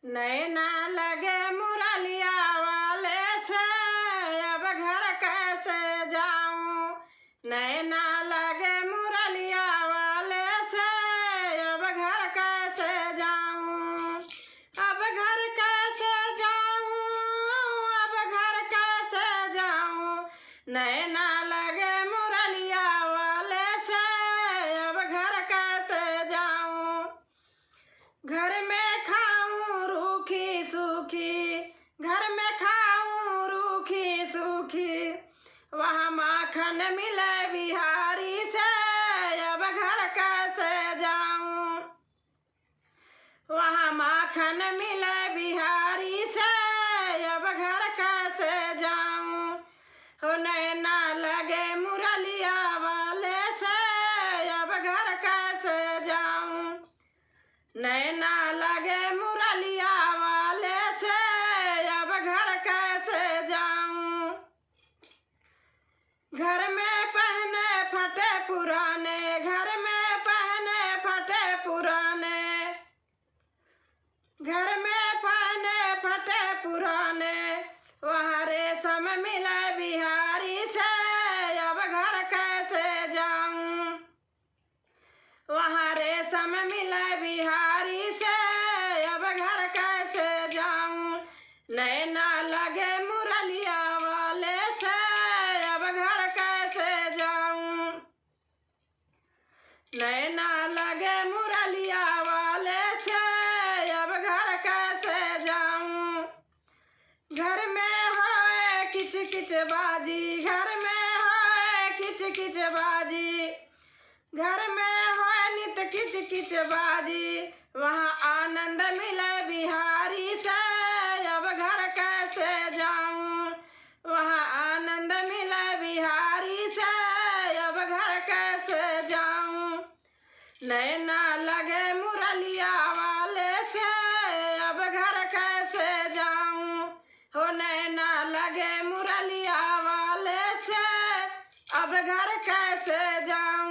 नैना लगे मुरलिया वाले से, अब घर कैसे जाऊं। नैना लगे मुरलिया वाले से, अब घर कैसे जाऊं। अब घर कैसे जाऊं, अब घर कैसे जाऊं। नैना लगे मुरलिया वाले से, अब घर कैसे जाऊं। घर में खाऊं रूखी सूखी, घर में खाऊं रूखी सूखी, वहाँ माखन मिले बिहारी से, अब घर कैसे जाऊं। वहाँ माखन मिले बिहारी से, अब घर कैसे जाऊं। हो नैना लगे मुरलिया वाले से, अब घर कैसे जाऊं। नैना लगे मुरलिया वाले से, अब घर कैसे जाऊं। घर में पहने फटे पुराने, घर में पहने फटे पुराने, घर में पहने फटे पुराने, वहाँ रेशम मिले बिहारी से, अब घर कैसे जाऊं। वहाँ रेशम मिले बिहारी से, अब घर कैसे जाऊं। नैना लगे मुरलिया वाले से, अब घर कैसे जाऊं। नैना लगे मुरलिया वाले से, अब घर कैसे जाऊं। घर में होए किच किच बाजी, घर में होए किच किच बाजी, घर में होए नित किच किच बाजी, वहाँ आनंद मिले बिहारी से, अब घर कैसे जाऊं। वहाँ आनंद मिले बिहारी से, अब घर कैसे जाऊं। नैना लगे मुरलिया वाले से, अब घर कैसे जाऊं। हो नैना लगे मुरलिया वाले से, अब घर कैसे जाऊं।